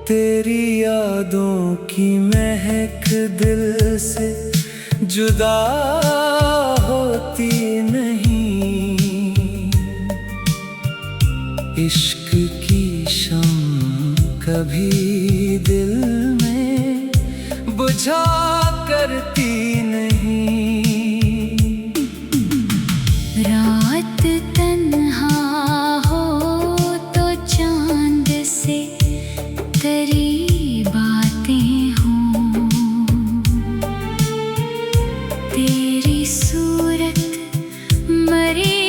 तेरी यादों की महक दिल से जुदा होती नहीं। इश्क की शम्म कभी दिल में बुझा करती नहीं। रात तन्हा हो तो चांद से तेरी बातें हों। तेरी सूरत मरी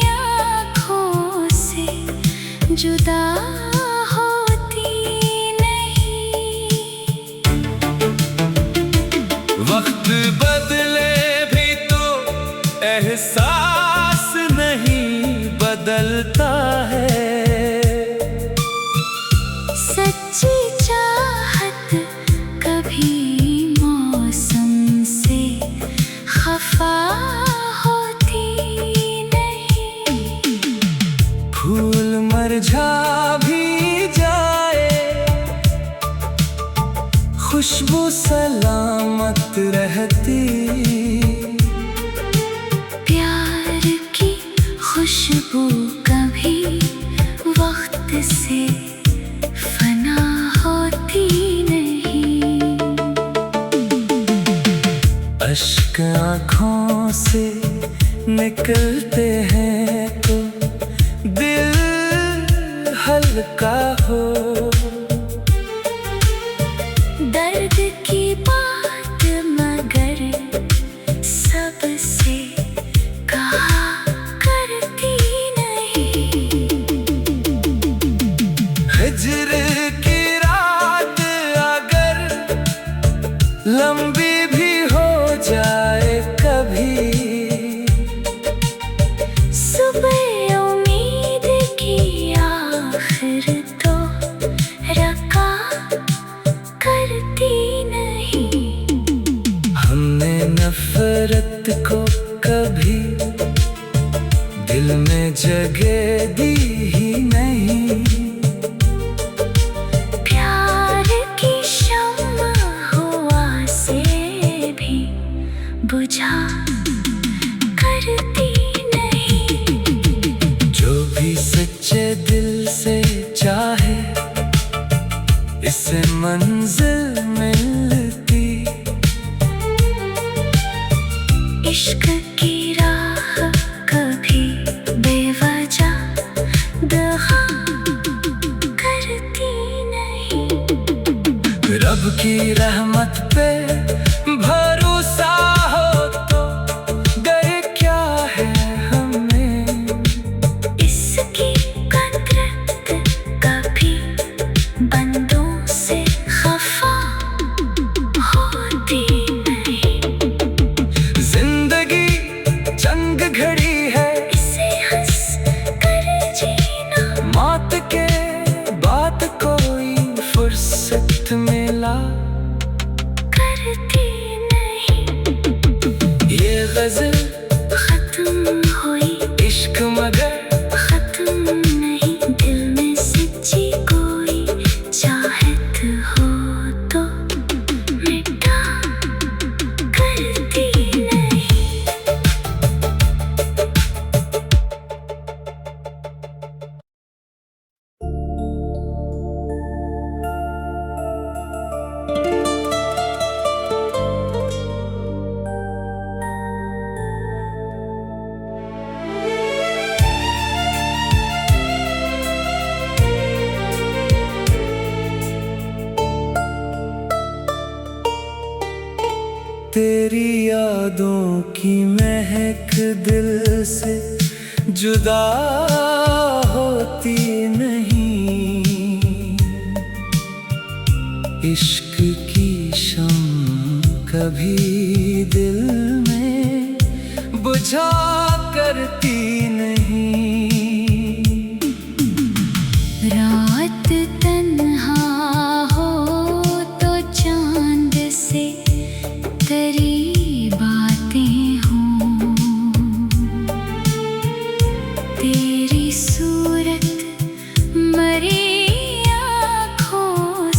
आँखों से जुदा होती नहीं। वक्त बदले भी तो एहसास नहीं बदलता है। सच्ची चाहत कभी मौसम से खफा होती नहीं। फूल मुरझा भी जाए, खुशबू सलामत रहती। प्यार की खुशबू कभी वक्त से फना होती नहीं। अश्क आँखों से निकलते हैं तो दिल हल्का हो। दर्द की बात मगर सबसे कहा करती नहीं। हिज्र की रात अगर लंबी भी हो जाए कभी, सुबह उम्मीद की आखिर तो रका करती नहीं। हमने नफरत को कभी दिल में जगह दी ही नहीं। प्यार की शम्म हवा से भी बुझा करती नहीं। जो भी सच्चे दिल से चाहे इसे मंजिल मिलती। इश्क की राह कभी बेवजह दगा करती नहीं। रब की रहमत पे भरोसा हो तो गए क्या है हमें। इसकी कुदरत कभी बंदों से खफा होती नहीं। जिंदगी जंग घड़ी है, इसे हंस कर जीना मौत के बाद कोई फुर्सत मिला करती नहीं। ये गजल खत्म हुई इश्क मगर खत्म नहीं। दिल में सच्ची कोई चाहत हो तो मिटा करती नहीं। तेरी यादों की महक दिल से जुदा होती नहीं। इश्क की शम्म कभी दिल में बुझा करती नहीं। रात तन्हा हो तो चांद से तेरी बातें हों। तेरी सूरत मरी आँखों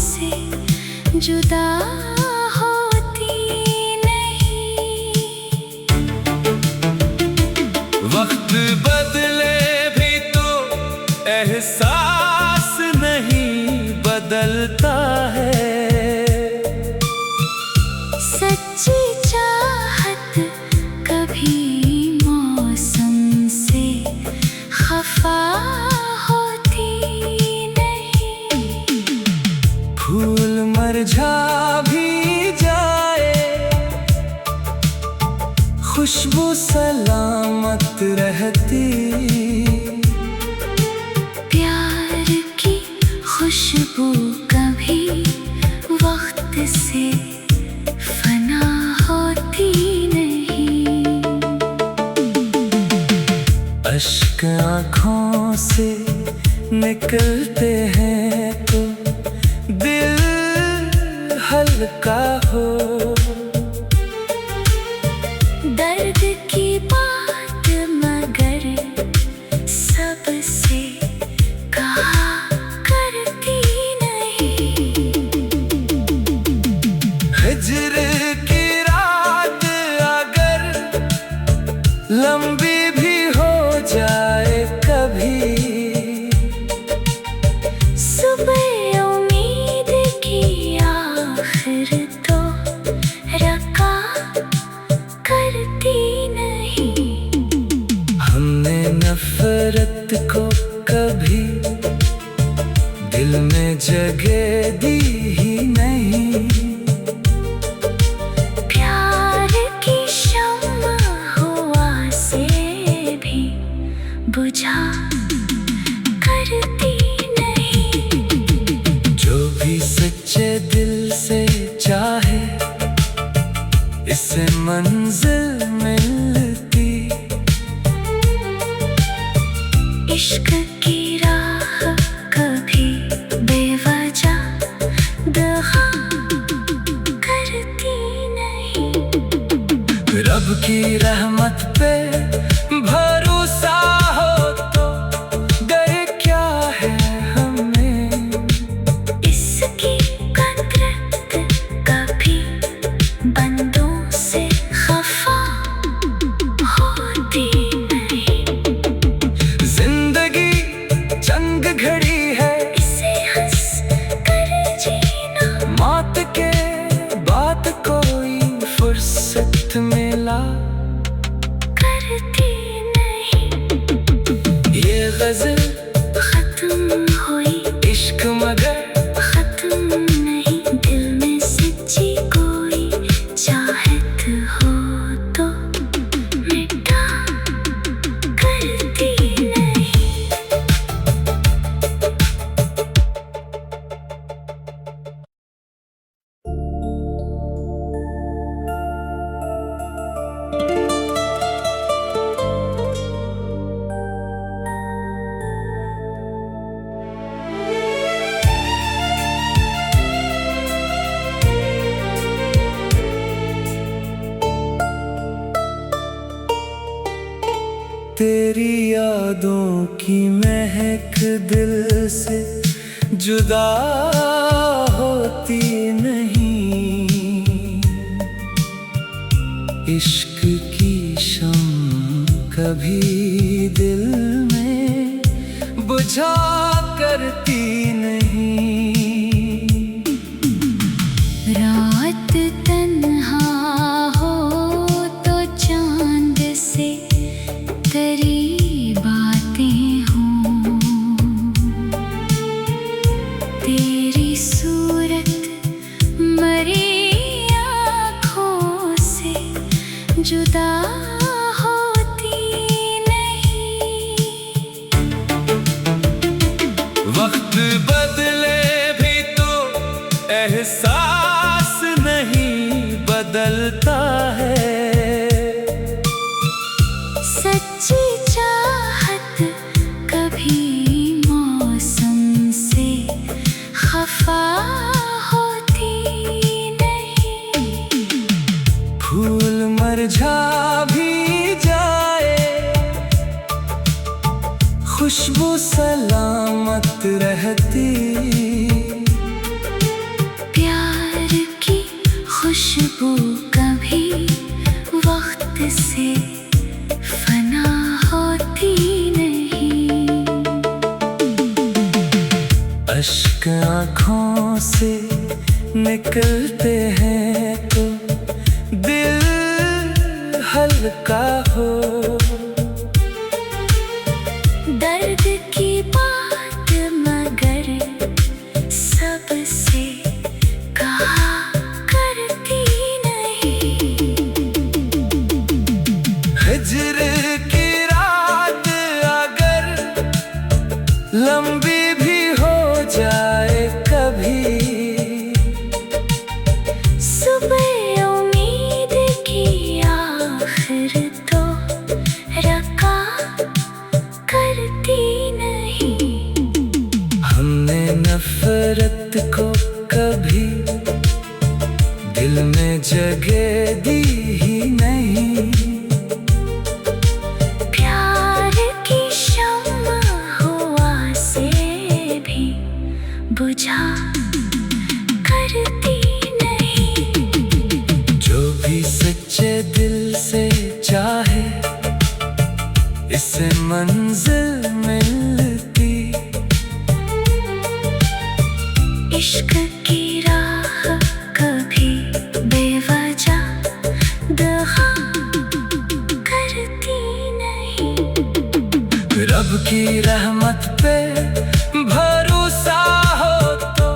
रहती। प्यार की खुशबू कभी वक्त से फना होती नहीं। अश्क आँखों से निकलते हैं तो दिल हल्का हो। दर्द की बात मगर सबसे कहा करती नहीं। हिज्र की रात अगर लंबी भी हो जाए कभी, सुबह उम्मीद की आखिर तो रका करती नहीं। हमने नफरत को कभी दिल में जगह दी ही नहीं। प्यार की शम्मा हुआ से भी बुझा करती नहीं। जो भी सच्चे दिल से चाहे इसे मंजिल मिलती। इश्क की राह कभी बेवजह दगा करती नहीं। रब की रहमत पे भरोसा हो तो डर क्या है हमें। इसकी कुदरत कभी बंदों से खफा होती नहीं। जिंदगी चंद घड़ी है, इसे हंस कर जीना मौत के बाद कोई फुर्सत मिला करती नहीं। ये गजल खत्म हुई इश्क मगर खत्म नहीं। दिल में सच्ची कोई चाहत हो तो मिटा करती नहीं। तेरी यादों की महक दिल से जुदा होती नहीं। इश्क की शम्म कभी दिल में बुझा करती नहीं। रात तन्हा हो तो चांद से तेरी बातें हों। तेरी सूरत मरी आँखों से जुदा होती नहीं। वक्त बदले भी तो एहसास नहीं बदलता है। सच्ची चाहत कभी मौसम से खफा होती नहीं। फूल मुरझा भी जाए, खुशबू सलामत रहती। प्यार की खुशबू कभी वक्त से फना होती नहीं। अश्क आँखों से निकलते हैं तो दिल हल्का हो। दर्द की बात मगर सबसे कहा करती नहीं। हिज्र की रात इससे मंजिल मिलती। इश्क की राह कभी बेवजह दगा करती नहीं। रब की रहमत पे भरोसा हो तो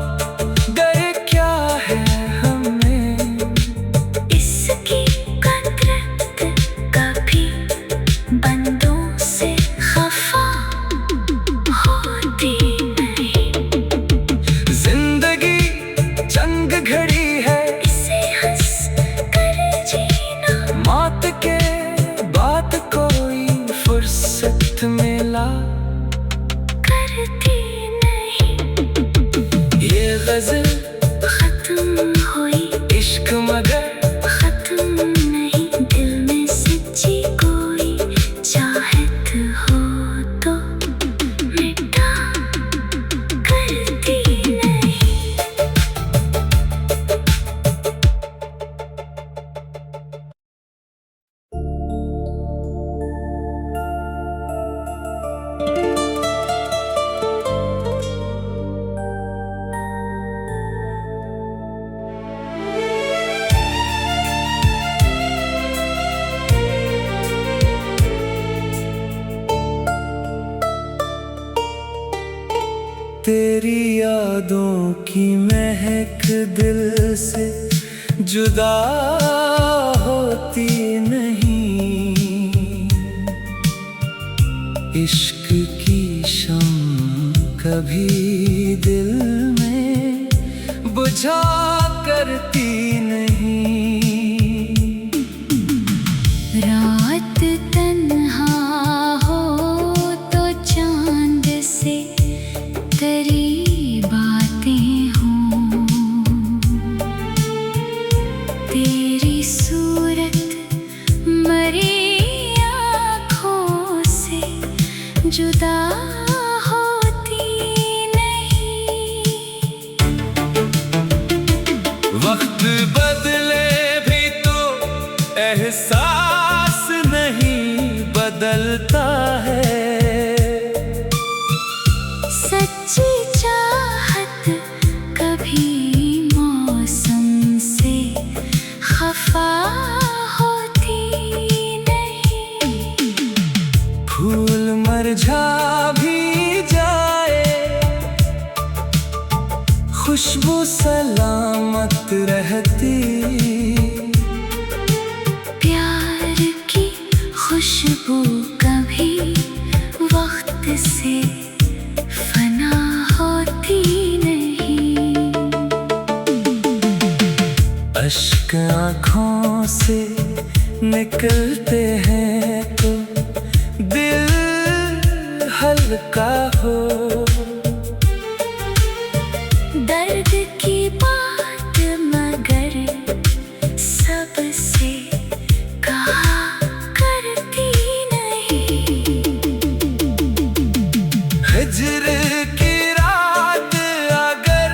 डर क्या है हमें। इसकी कुदरत कभी बंदों से खफा होती नहीं। जिंदगी जंग घड़ी है, इसे हंस कर जीना। मौत के बाद कोई फुर्सत मिला करती नहीं। ये गजल खत्म हुई इश्क मगर खत्म नहीं। दिल में सच्ची कोई चाहत हो तो मिटा करती नहीं। तेरी यादों की महक दिल से जुदा होती नहीं। इश्क की शम्म कभी दिल में बुझा करती नहीं। रात तन्हा हो तो चांद से तेरी बातें हों। तेरी सूरत मरी आँखों से जुदा होती नहीं। वक्त बदले भी तो एहसास नहीं बदलता है। सच्ची चाहत कभी मौसम से खफा होती नहीं। फूल मुरझा भी जाए, खुशबू सलामत रहती। प्यार की खुशबू कभी वक्त से फना होती नहीं। अश्क आँखों से निकलते हैं तो दिल हल्का हो। दर्द की बात मगर सबसे कहा करती नहीं। हिज्र की रात अगर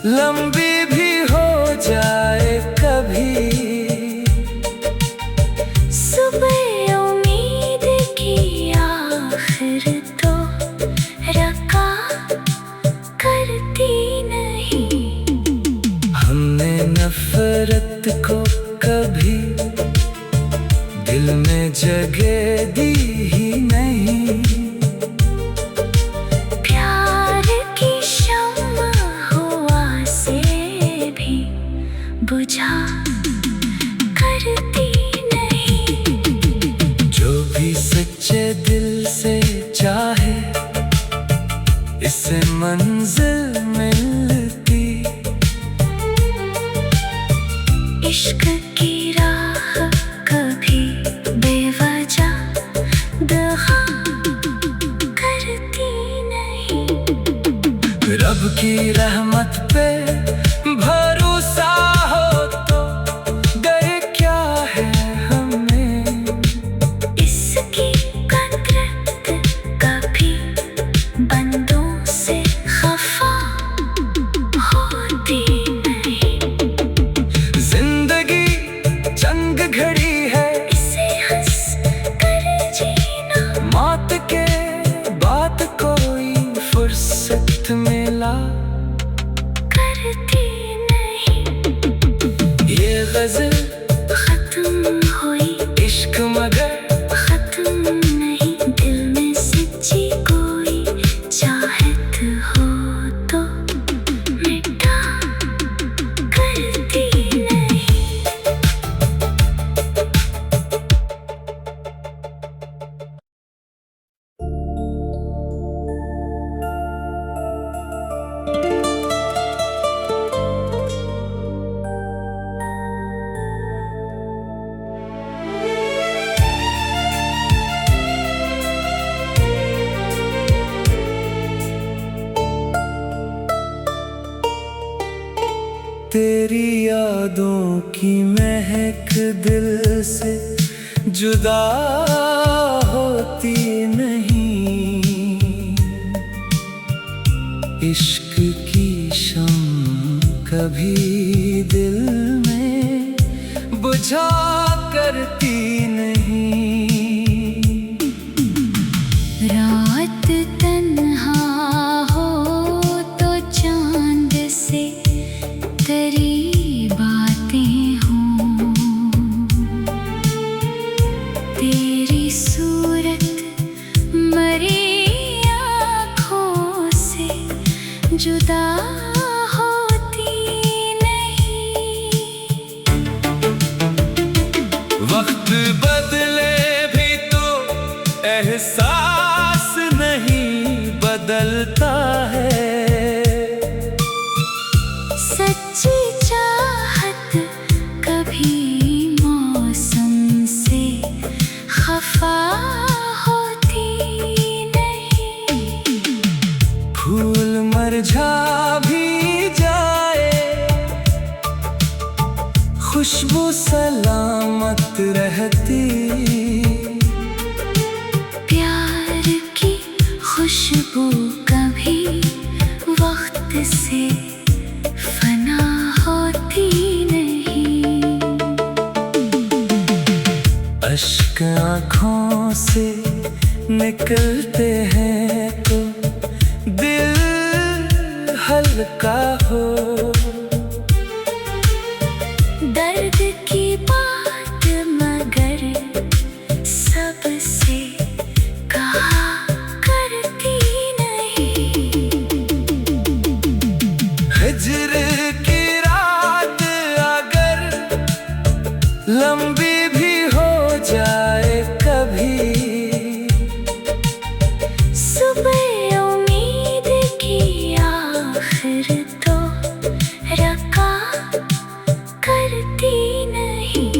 लंबी भी हो जाए कभी, सुबह उम्मीद की आखिर तो रका करती नहीं। हमने नफरत को कभी दिल में जगह दी ही नहीं। प्यार की शम्म हवा से भी बुझा करती नहीं। जो भी सच्चे दिल से चाहे इससे मंजिल मिलती। इश्क की राह कभी बेवजह दगा करती नहीं। रब की रहमत पे भरोसा हो तो डर क्या है हमें। इसकी कुदरत कभी बंदों से खफा होती नहीं। जिंदगी जंग घड़ी है, इसे हंस कर जी गजल खत्म हुई इश्क मगर खत्म नहीं, दिल में सच्ची कोई चाहत हो तो मिटा करती नहीं। तेरी यादों की महक दिल से जुदा होती नहीं, इश्क की शम्म कभी दिल में बुझा करती नहीं। रात तन्हा हो तो चांद से तेरी बातें हों, तेरी सूरत मरी आँखों से जुदा होती नहीं। वक्त बदले भी तो एहसास नहीं बदलता है, सच्ची चाहत कभी मौसम से खफा होती नहीं। फूल मुरझा भी जाए खुशबू सलामत रहती, प्यार की खुशबू कभी वक्त से फना होती नहीं। अश्क आँखों से निकलते हैं तो दिल हल्का हो, दर्द की बात मगर सबसे कहा करती नहीं। हिज्र की रात अगर लंबी भी हो जाए कभी, सुबह उम्मीद की आखिर तो रका करती नहीं।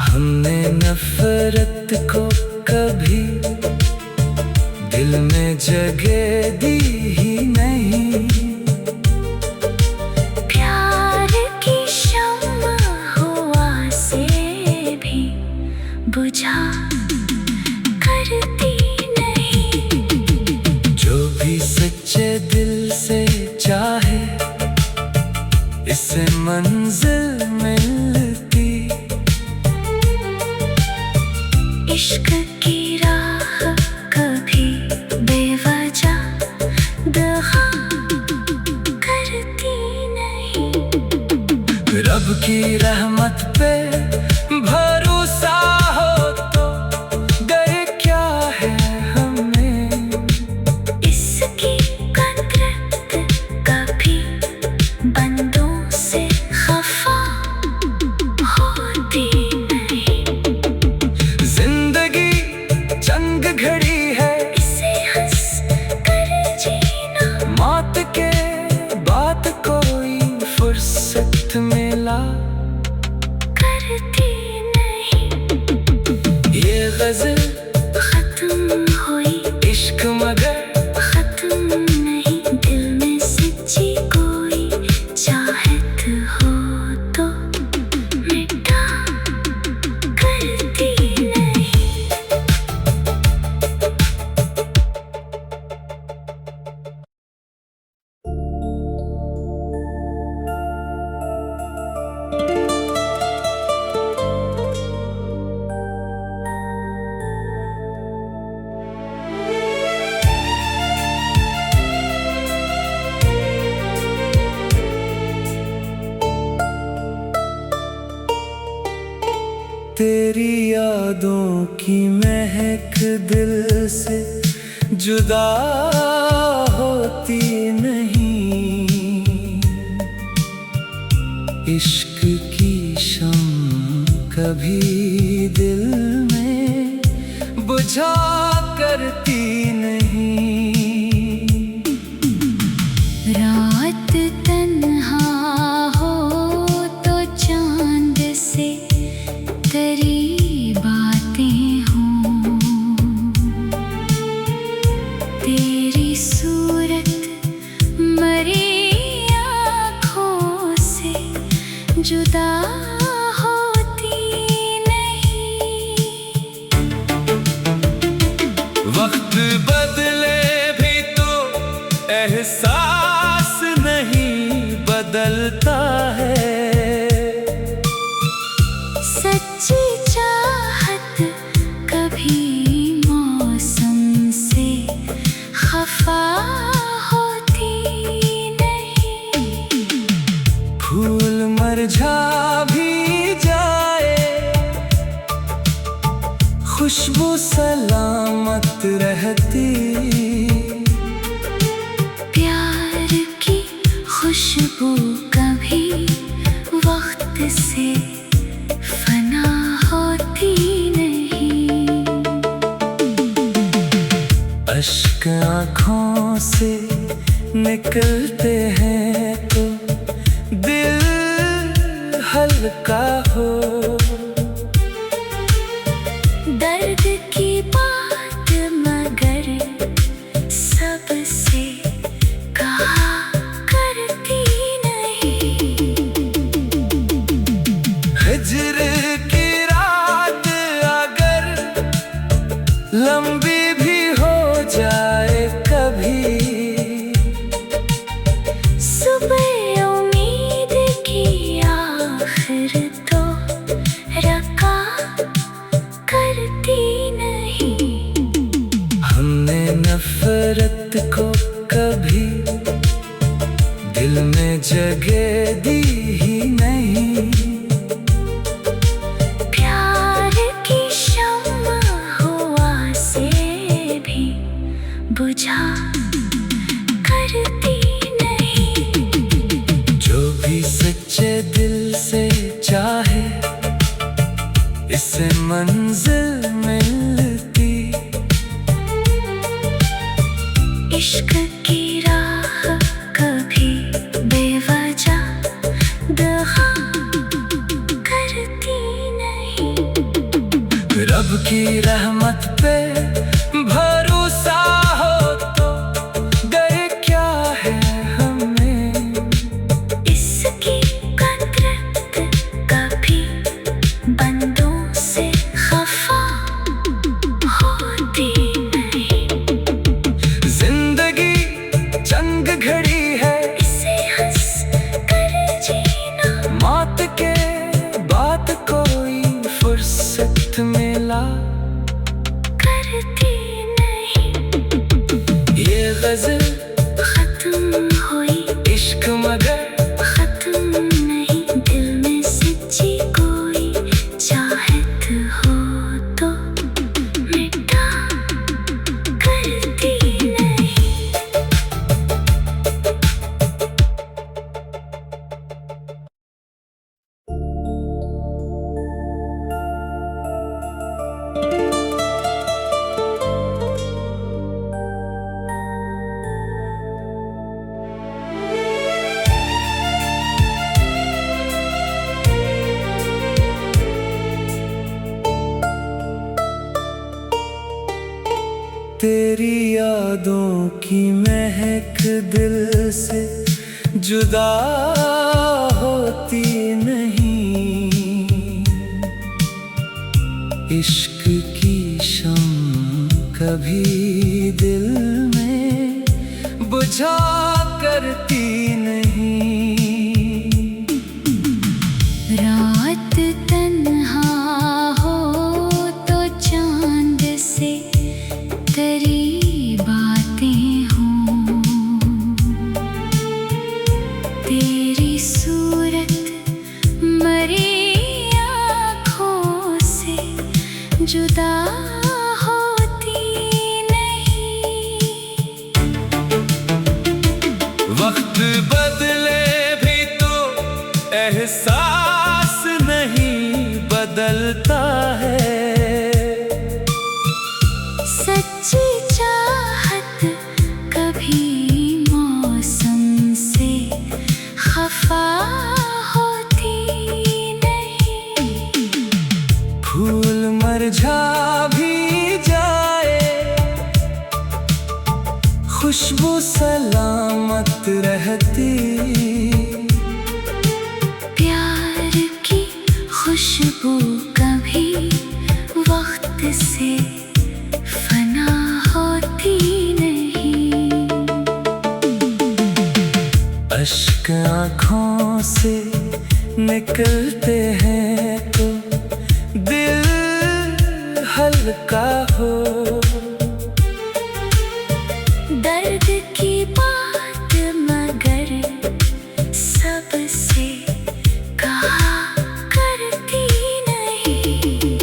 हमने नफरत को कभी दिल में जगह दी ही नहीं, प्यार की शम्म हुआ से भी बुझा करती नहीं। जो भी सच्चे दिल से चाहे इसे मंजिल मिलती, इश्क की राह कभी बेवजह दगा करती नहीं। रब की रहमत पे भरोसा हो तो डर क्या है हमें, इसकी कदर कभी बंदों से खफा होती नहीं। जिंदगी चंद घड़ी है इसे हंस कर जीना, मौत के बाद कोई फुर्सत मिला करती नहीं। ये गजल खत्म हुई इश्क मगर खत्म नहीं, दिल में सच्ची कोई चाहत हो तो मिटा करती नहीं। तेरी यादों की महक दिल से जुदा होती नहीं। इश्क की शम्म कभी दिल में बुझा करती नहीं। रात तन्हा हो तो चांद से तेरी बातें हों, तेरी सूरत मरी आँखों से जुदा होती नहीं। वक्त बदले भी तो एहसास नहीं बदलता है। सच्ची चाहत कभी मौसम से खफा होती नहीं। फूल मुरझा भी जाए, खुशबू सलामत रहती। प्यार की खुशबू कभी वक्त से फना होती नहीं। अश्क आँखों से निकलते हैं तो दिल हल्का हो। दर्द की बात मगर सबसे कहा करती नहीं। हिज्र की रात अगर लंबी भी हो जाए कभी, सुबह उम्मीद की आखिर तो रका करती नहीं। हमने नफरत को कभी दिल में जगह दी ही नहीं। प्यार की शम्मा हुआ से भी बुझा करती नहीं। जो भी सच्चे दिल से चाहे इसे मंजिल मिलती। इश्क की राह कभी बेवजह दगा करती नहीं। रब की रहमत पे भरोसा हो तो डर क्या है हमें। इसकी कुदरत कभी बंदों से खफा होती नहीं। जिंदगी जंग घड़ी है, इसे हंस कर जीना मौत के बाद कोई फुर्सत मिला करती नहीं। ये गजल खत्म हुई इश्क मगर खत्म नहीं। दिल में सच्ची कोई चाहत हो तो मिटा करती नहीं। तेरी यादों की महक दिल से जुदा होती नहीं। इश्क की शम्म कभी दिल में बुझा करती नहीं। रात तन्हा हो तो चांद से तेरी बातें हों, तेरी सूरत मरी आँखों से सच्ची चाहत कभी मौसम से खफा होती नहीं। फूल मुरझा भी जाए, खुशबू सलामत रहती। प्यार की खुशबू कभी वक्त से फना होती नहीं। अश्क आँखों से निकलते हैं तो दिल हल्का हो। दर्द की बात मगर सबसे कहा करती नहीं।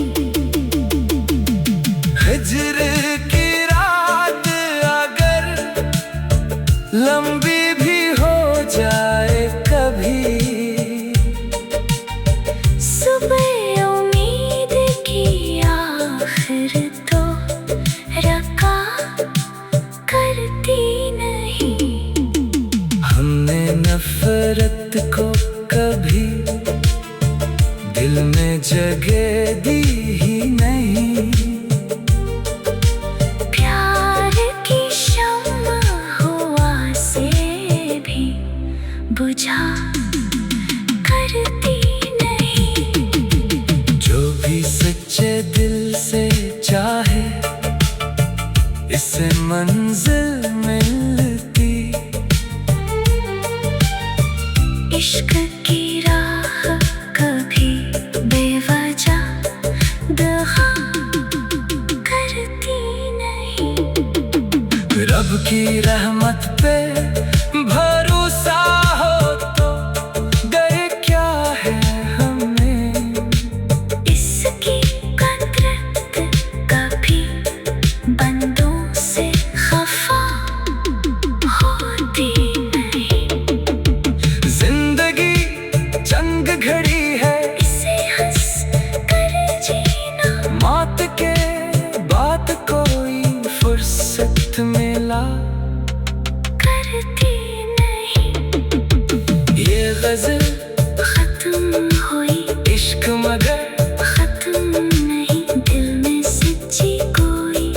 हिज्र की रात अगर लंबी भी हो जाए कभी, सुबह उम्मीद की आखिर तो रका करती नहीं। हमने नफरत को कभी दिल में जगह दी ही नहीं। प्यार की शम्मा हवा से भी बुझा करती नहीं। जो भी सच्चे दिल से चाहे इसे मंजिल मिलती। इश्क की राह कभी बेवजह दगा करती नहीं। रब की रहमत पे भरोसा हो तो डर क्या है हमें। इसकी कुदरत कभी बंदों से खफा होती नहीं। जिंदगी जंग घड़ी है, इसे हंस कर जीना मौत के बाद कोई फुर्सत मिला करती नहीं। ये गजल खत्म हुई इश्क मगर खत्म नहीं। दिल में सच्ची कोई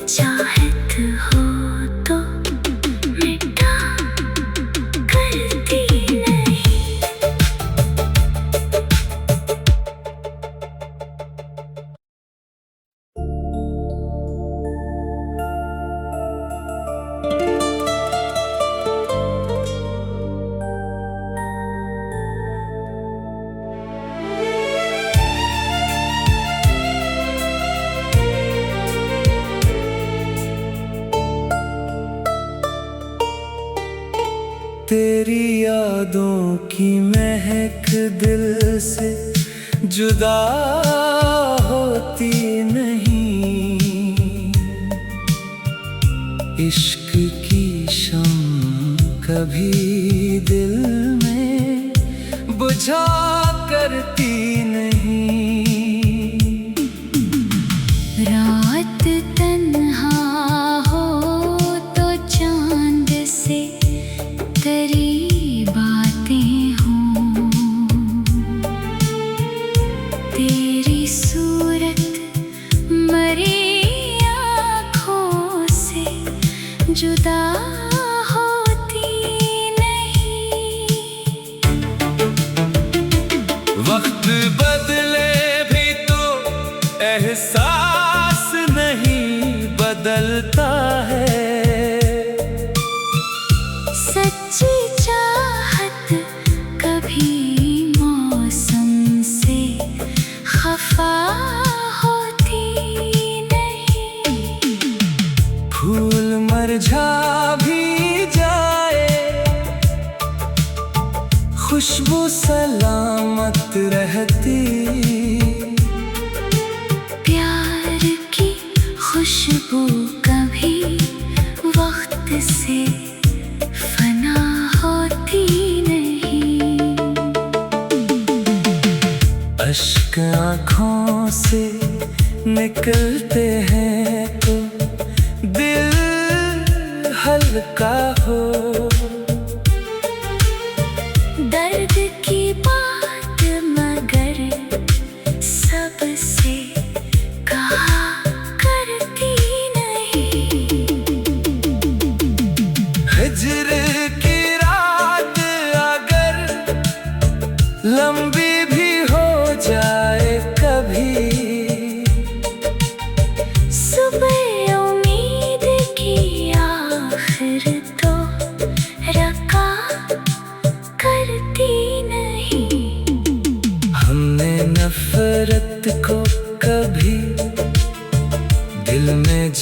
चाहत हो तो मिटा करती नहीं। तेरी यादों की महक दिल से जुदा होती नहीं। इश्क की शम्म कभी दिल में बुझा करती नहीं। रात तन्हा हो तो चांद से तेरी बातें हों। तेरी सूरत मरी आँखों से जुदा होती नहीं। वक्त बदले भी तो एहसास नहीं बदलता है। सच्ची चाहत कभी मौसम से खफा होती नहीं। फूल मुरझा भी जाए, खुशबू सलामत रहती। प्यार की खुशबू कभी वक्त से फना होती नहीं। अश्क आँखों से निकलते हैं तो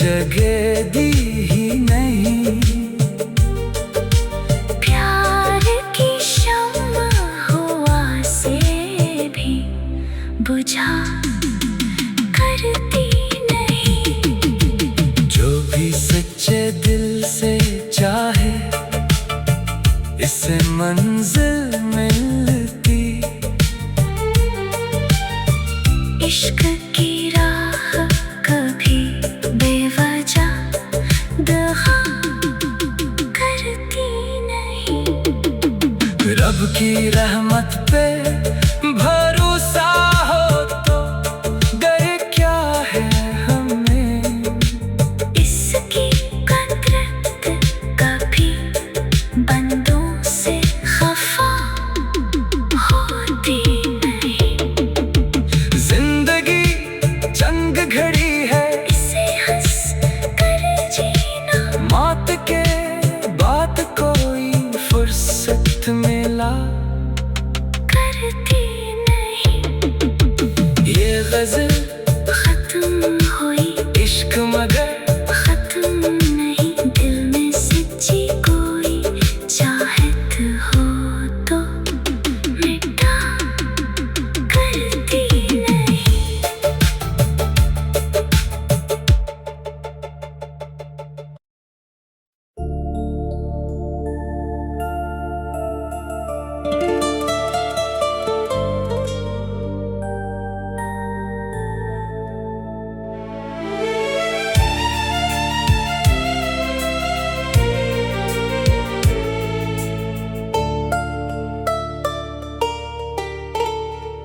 जगह दी ही नहीं। प्यार की शम्मा हवा से भी बुझा करती नहीं। जो भी सच्चे दिल से चाहे इसे मंजिल मिलती। इश्क की राह कभी बेवजह दगा करती नहीं। रब की रहमत पे भरोसा हो तो डर क्या है हमें। इसकी कुदरत कभी बंदों से खफा होती नहीं। जिंदगी जंग घड़ी है, इसे हंस कर जीना। मौत के बाद कोई फुर्सत मिला करती नहीं। ये गजल खत्म हुई इश्क मगर खत्म नहीं। दिल में सच्ची कोई चाहत हो तो मिटा करती नहीं।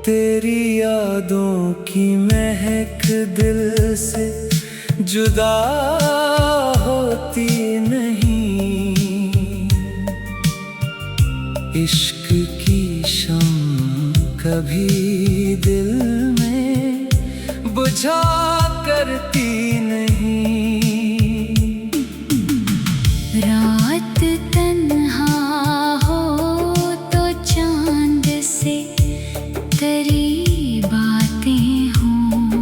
तेरी यादों की महक दिल से जुदा होती नहीं। इश्क की शम्म कभी दिल में बुझा करती नहीं। रात तन्हा हो तो चांद से तेरी बातें हों।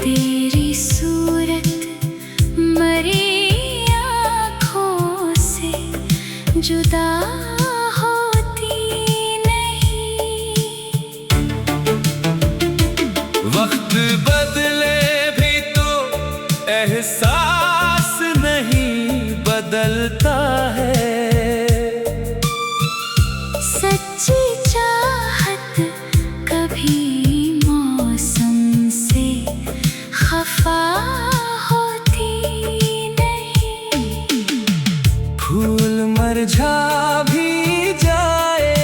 तेरी सूरत मरी आँखों से जुदा होती नहीं। वक्त बदले भी तो एहसास नहीं बदलता है। सच्ची चाहत कभी मौसम से खफा होती नहीं। फूल मुरझा भी जाए,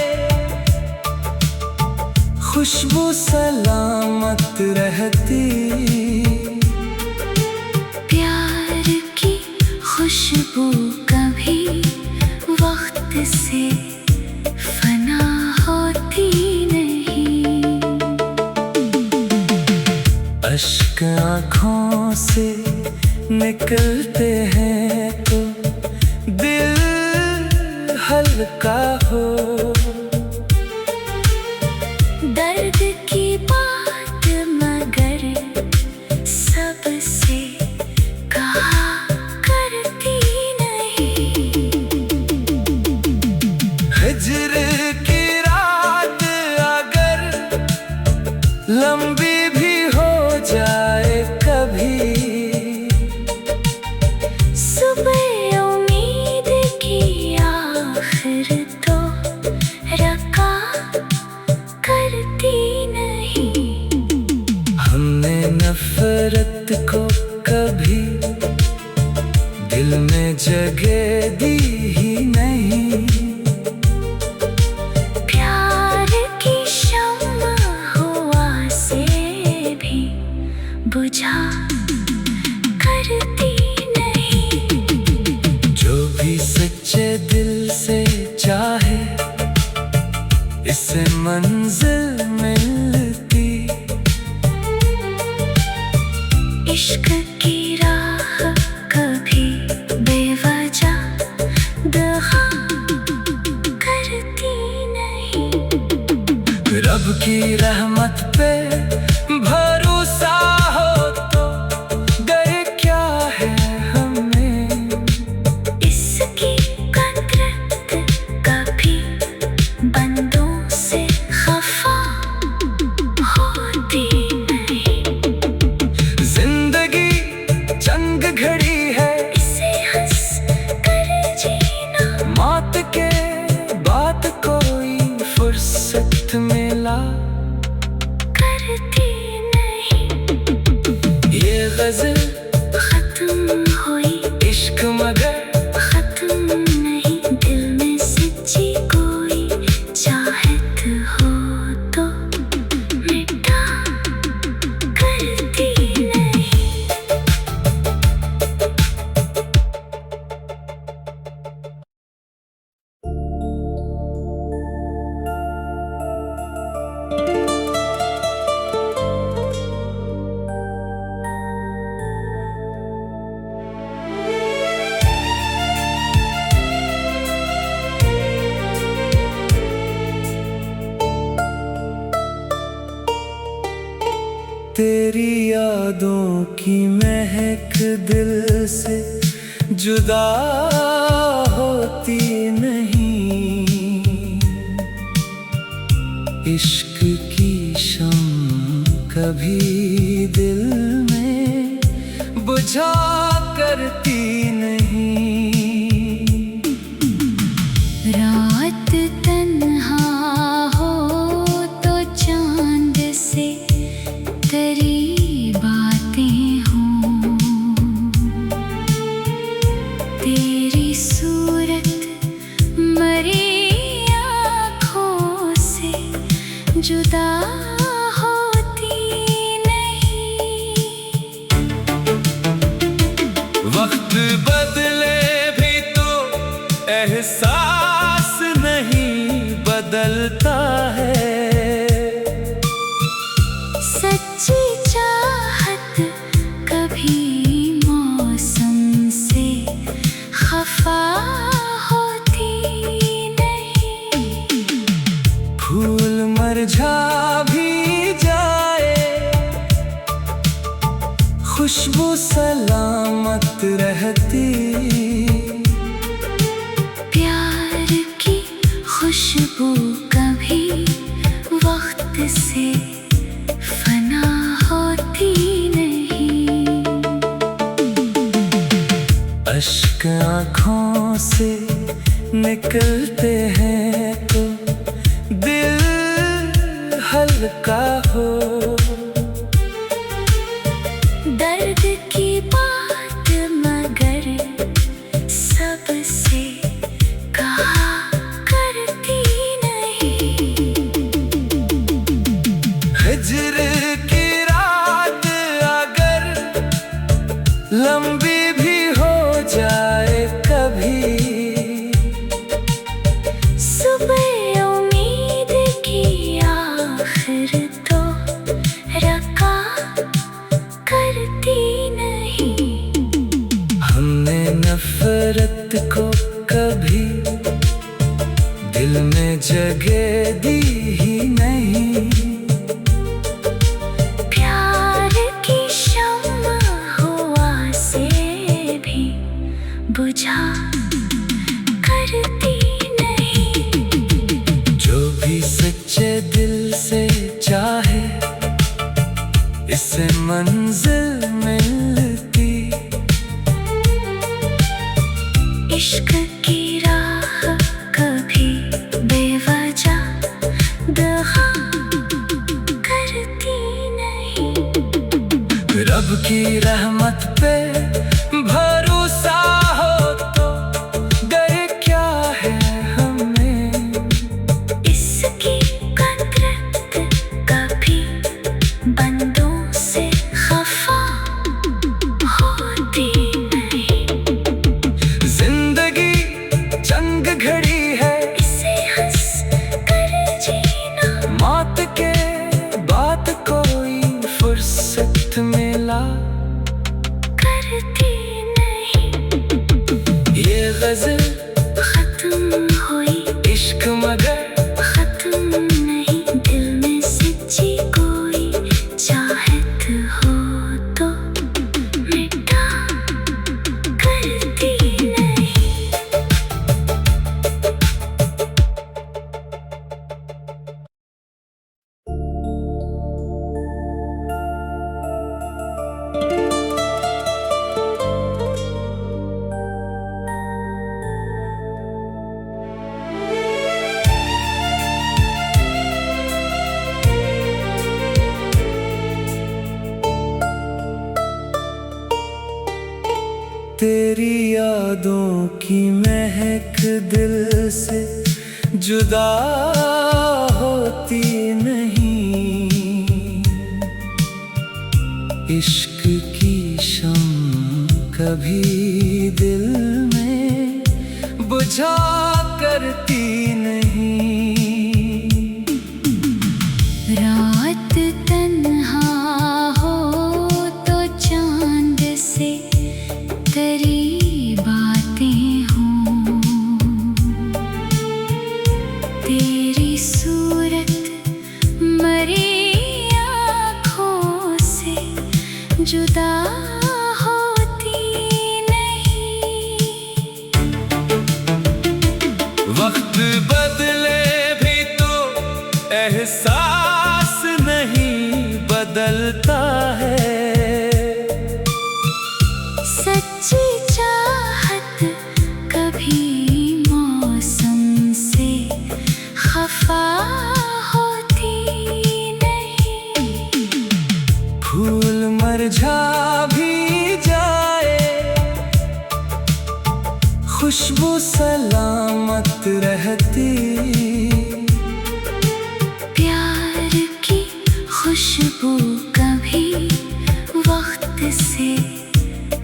खुशबू सलामत रहती। प्यार की खुशबू कभी वक्त से फना होती नहीं। अश्क आँखों से निकलते हैं तो दिल हल्का हो। दर्द की बात मगर सबसे कहा करती नहीं। हिज्र की रात अगर लंबी भी हो जाए कभी। सुबह उम्मीद की आखिर तो रका करती नहीं। हमने नफरत को कभी दिल में जगह दी ही नहीं। प्यार की शम्मा हवा से भी बुझा करती नहीं। जो भी सच्चे दिल से चाहे इसे मंजिल मिलती। इश्क की राह कभी बेवजह दगा करती नहीं। रब की रहमत पे भरोसा हो तो गजल खत्म हुई, इश्क मगर खत्म नहीं। दिल में सच्ची कोई चाहत हो तो मिटा करती नहीं। तेरी यादों की महक दिल से जुदा होती नहीं। इश्क की शम्म कभी दिल में बुझा करती नहीं। रात तन्हा हो तो चांद से तेरी बातें हों। तेरी सूरत मरी आँखों से जुदा होती नहीं। वक्त बदले भी तो एहसास नहीं बदलता है। सच्ची चाहत कभी मौसम से खफा होती नहीं। फूल मुरझा भी जाए, खुशबू सलामत रहती। प्यार की खुशबू कभी वक्त से फना होती नहीं। अश्क आँखों से निकलते हैं तो दिल हल्का हो। दर्द की बात मगर सबसे कहा करती नहीं। हिज्र की रात अगर लंबी भी हो जाए कभी, सुबह उम्मीद की आखिर तो रका करती नहीं। हमने नफरत को कभी दिल में जगह दी ही नहीं। प्यार की शम्म हवा से भी बुझा करती नहीं। जो भी सच्चे दिल से चाहे इससे मंजिल मिलती। इश्क की राह कभी बेवजह दगा करती नहीं। रब की रहमत पे भरोसा हो तो डर क्या है हमें। इसकी कुदरत कभी बंदों से खफा होती नहीं। जिंदगी जंग घड़ी है, इसे हंस कर जीना मौत के बाद कोई फुर्सत मिला करती नहीं। ये गजल खत्म हुई, इश्क मगर खत्म नहीं। दिल में सच्ची कोई चाहत हो तो मिटा करती नहीं। तेरी यादों की महक दिल से जुदा होती नहीं। इश्क की शम्म कभी दिल में बुझा करती नहीं। रात तन्हा हो तो चांद से तेरी बातें हों। तेरी सूरत मरी आँखों से जुदा होती नहीं। वक्त बदले भी तो एहसास नहीं बदलता है। सच्ची चाहत कभी मौसम से खफा होती नहीं। फूल मुरझा भी जाए, खुशबू सलामत रहती। प्यार की खुशबू कभी वक्त से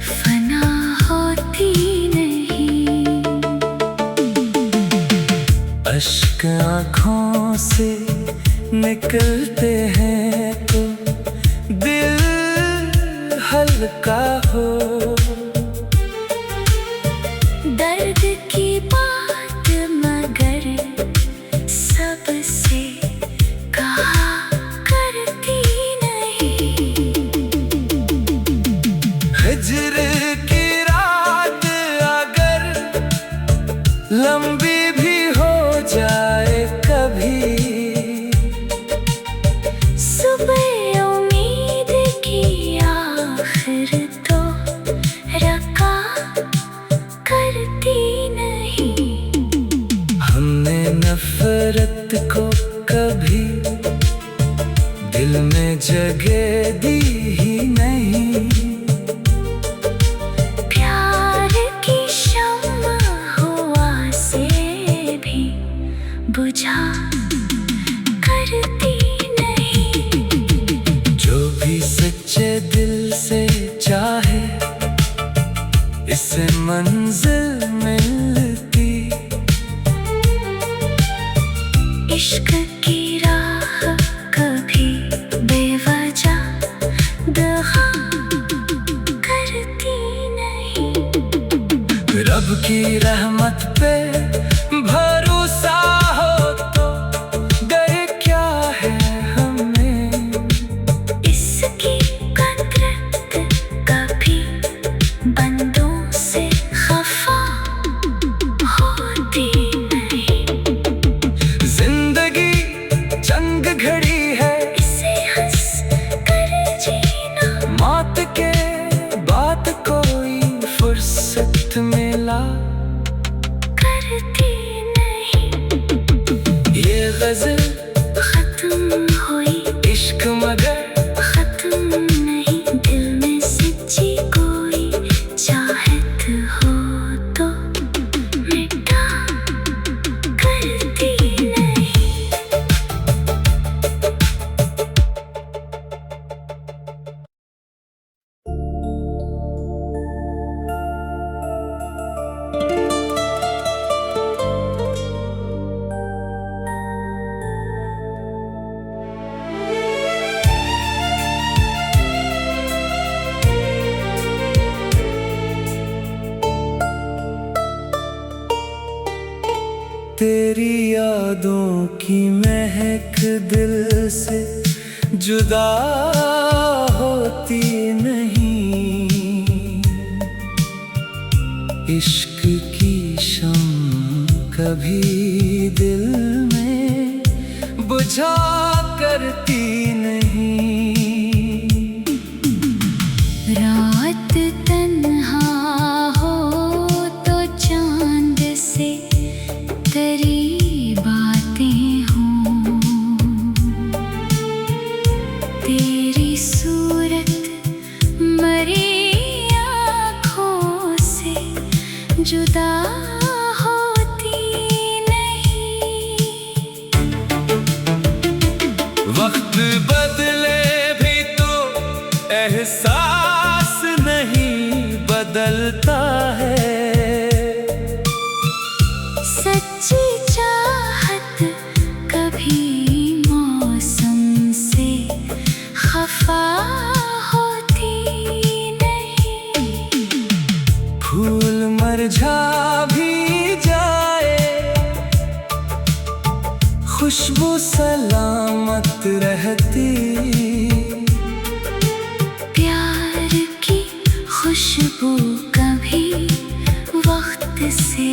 फना होती नहीं। अश्क आँखों से निकलते हैं तो दिल हल्का हो। दर्द की बात मगर सबसे कहा करती नहीं। हिज्र की रात अगर लंबी भी हो जाए कभी, सुबह उम्मीद की आखिर तो रका करती नहीं। हमने नफरत को कभी दिल में जगह दी ही नहीं। प्यार की शम्म हवा से भी बुझा करती नहीं। जो भी सच्चे दिल से चाहे इसे मंजिल मिलती। इश्क की राह कभी बेवजह दगा करती नहीं। रब की रहमत पे भरोसा हो तो गए क्या है हमें। इसकी कुदरत कभी बंदों से खफा होती नहीं। जिंदगी जंग घड़ी है, इसे हंस कर जीना मौत के बाद कोई फुर्सत मिला करती नहीं। ये गजल खत्म हुई इश्क मगर खत्म नहीं। दिल में सच्ची कोई चाहत हो तो मिटा करती नहीं। तेरी यादों की महक दिल से जुदा होती नहीं। इश्क की शम्म कभी दिल में बुझा करती नहीं। रात तन्हा हो तो चांद से तेरी बातें हों। तेरी सूरत मरी आँखों जुदा होती नहीं। वक्त बदले भी तो एहसास नहीं बदलता है। सच्ची चाहत कभी मौसम से खफा होती नहीं। फूल मुरझा भी जाए, खुशबू सलामत रहती। प्यार की खुशबू कभी वक्त से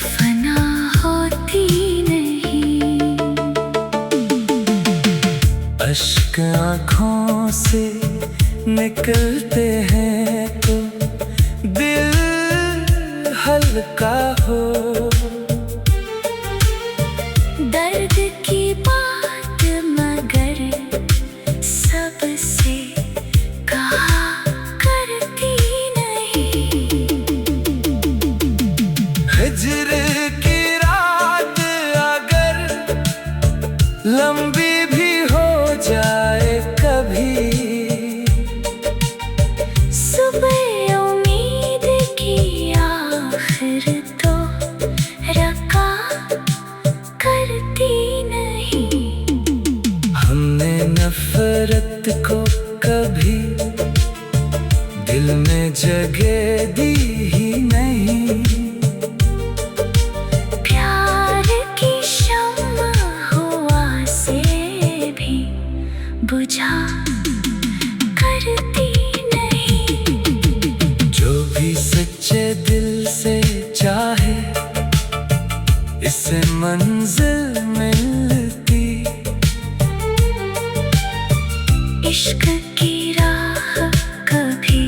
फना होती नहीं। अश्क आँखों से निकलते हैं तो दिल हल्का हो। दर्द की बात मगर सबसे कहा करती नहीं। हिज्र की रात अगर लंबी भी हो जाए कभी, सुबह उम्मीद की आखिर तो रका करती नहीं। हमने नफरत को कभी दिल में जगह दी ही नहीं। प्यार की शम्मा हुआ से भी बुझा करती नहीं। जो भी सच्चे दिल से चाहे इसे मंजिल मिलती। इश्क की राह कभी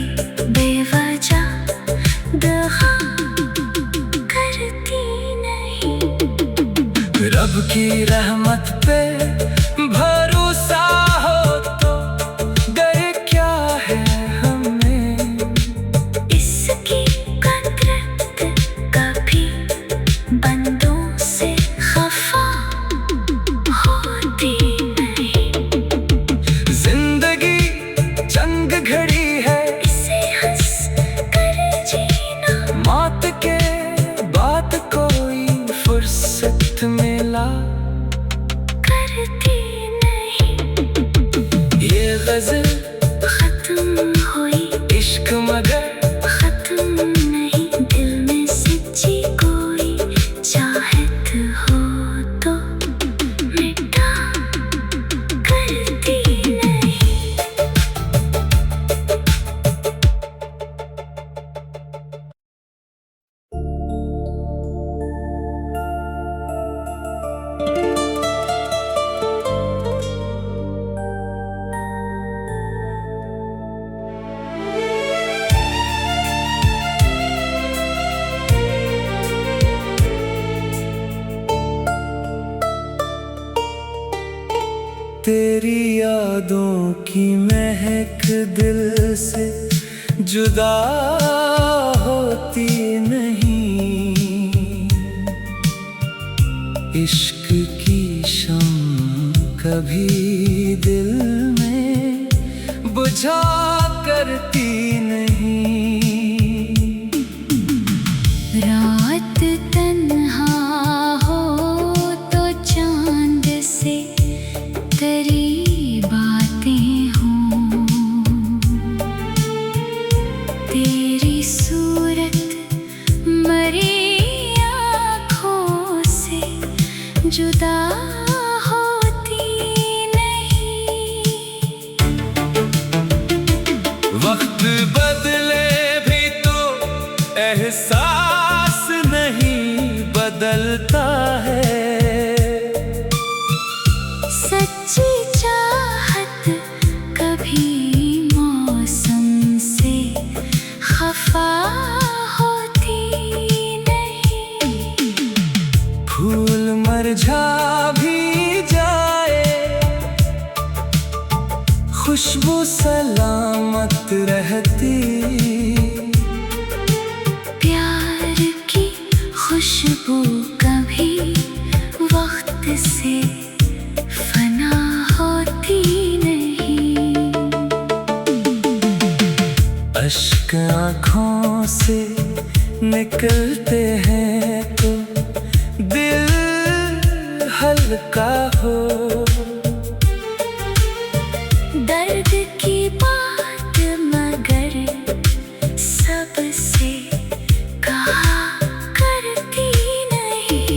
बेवजह दगा करती नहीं। रब की रहमत पे भरोसा हो तो डर क्या है हमें। इसकी कुदरत कभी बंदों से खफा होती नहीं। जिंदगी चंद घड़ी है, इसे हंस कर जीना मौत के बाद कोई फुर्सत मिला करती नहीं। ये गजल खत्म हुई इश्क मगर खत्म नहीं। दिल में सच्ची कोई चाहत हो तो मिटा करती नहीं। तेरी यादों की महक दिल से जुदा होती नहीं। इश्क की शम्म कभी दिल में बुझा करती नहीं। रात तन्हा हो तो चांद से तेरी बातें हों। तेरी सूरत मरी आँखों से जुदा होती नहीं। वक्त बदले भी तो एहसास नहीं बदलता है। सच्ची चाहत कभी मौसम से खफा होती नहीं। फूल मुरझा भी जाए, खुशबू सलामत रहती। प्यार अश्क आँखों से निकलते हैं तो दिल हल्का हो। दर्द की बात मगर सबसे कहा करती नहीं।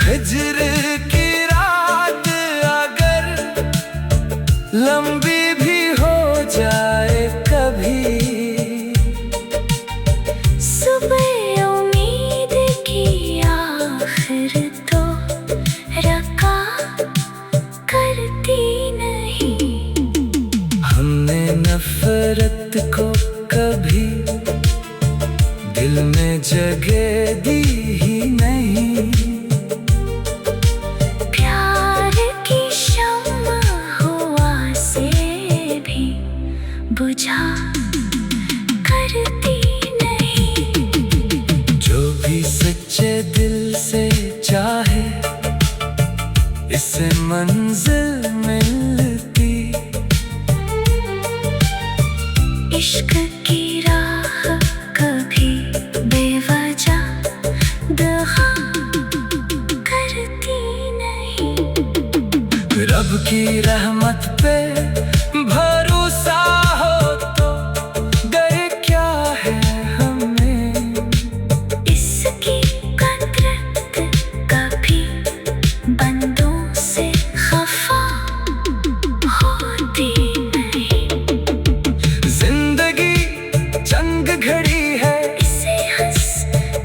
हिज्र की रात अगर लंबी भी हो जाए कभी, सुबह उम्मीद की आखिर तो रका करती नहीं। हमने नफरत को कभी दिल में जगह दी ही नहीं। प्यार की शम्मा हवा से भी बुझा करती नहीं। जो भी सच्चे दिल से चाहे इसे मंजिल मिलती। इश्क की राह कभी बेवजह दगा करती नहीं। रब की रहमत पे भरोसा हो तो डर क्या है हमें। इसकी कुदरत कभी बंदों से खफा होती नहीं। जिंदगी जंग घड़ी है, इसे हंस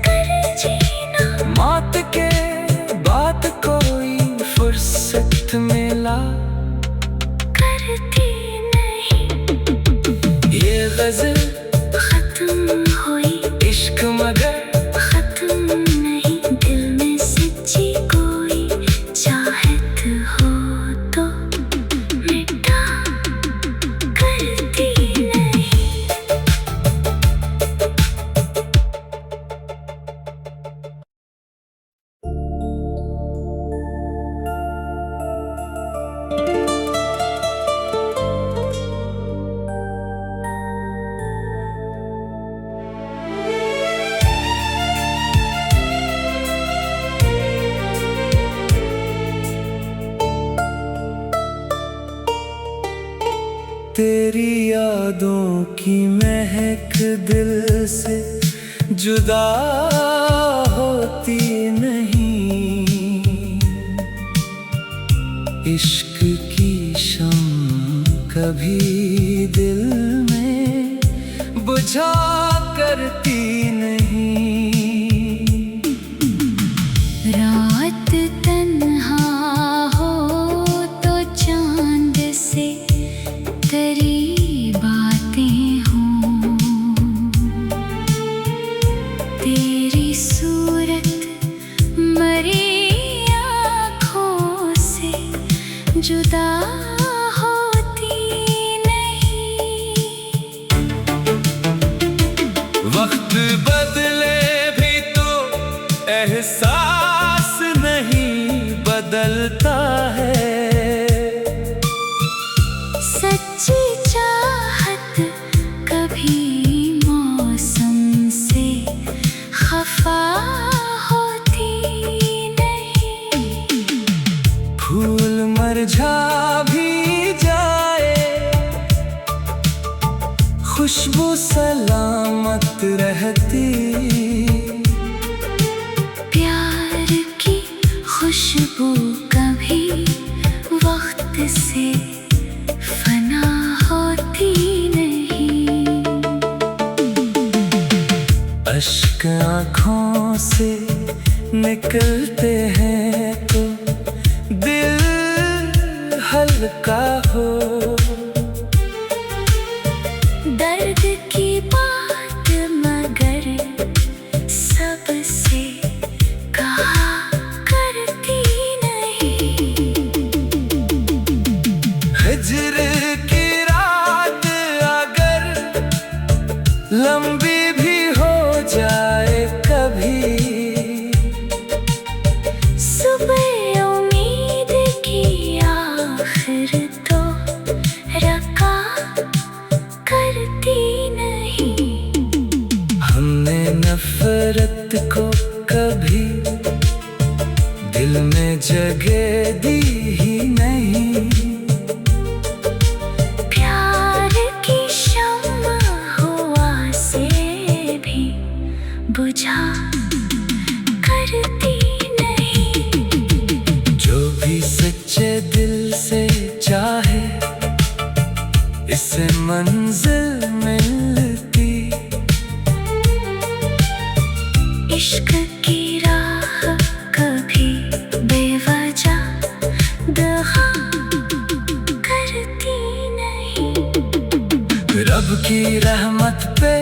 कर जीना मौत के बाद कोई फुर्सत मिला करती नहीं। ये गजल खत्म हुई इश्क मगर खत्म नहीं। दिल में सच्ची कोई चाहत हो तो मिटा करती नहीं। तेरी यादों की महक दिल से जुदा होती नहीं। इश्क की शम्म कभी दिल में बुझा करती नहीं। रात तन्हा हो तो चांद से तेरी बातें हों। तेरी सूरत मरी आँखों से जुदा होती नहीं। वक्त बदले भी तो एहसास नहीं बदलता है। सच्ची चाहत कभी मौसम से खफा होती नहीं। फूल मुरझा भी जाए, खुशबू सलामत रहती। प्यार की खुशबू कभी वक्त से फना होती नहीं। अश्क आँखों से निकलते हैं तो दिल हल्का हो। दर्द की बात मगर सबसे कहा करती नहीं। हिज्र की रात अगर लंबी भी हो जाए कभी, सुबह उम्मीद की आखिर तो रका को कभी दिल में जगह दी ही नहीं। प्यार की शम्मा हुआ से भी बुझा करती नहीं। जो भी सच्चे दिल से चाहे इसे मंजिल मिलती। इश्क की राह कभी बेवजह दगा करती नहीं। रब की रहमत पे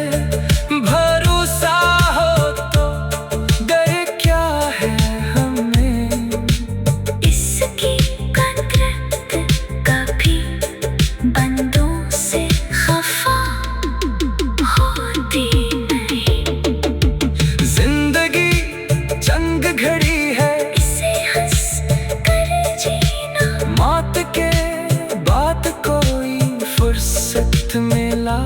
भरोसा हो तो डर क्या है हमें। इसकी कुदरत कभी बंदों से खफा होती नहीं। जिंदगी जंग घड़ी है, इसे हंस कर जीना। मौत के बाद कोई फुर्सत मिला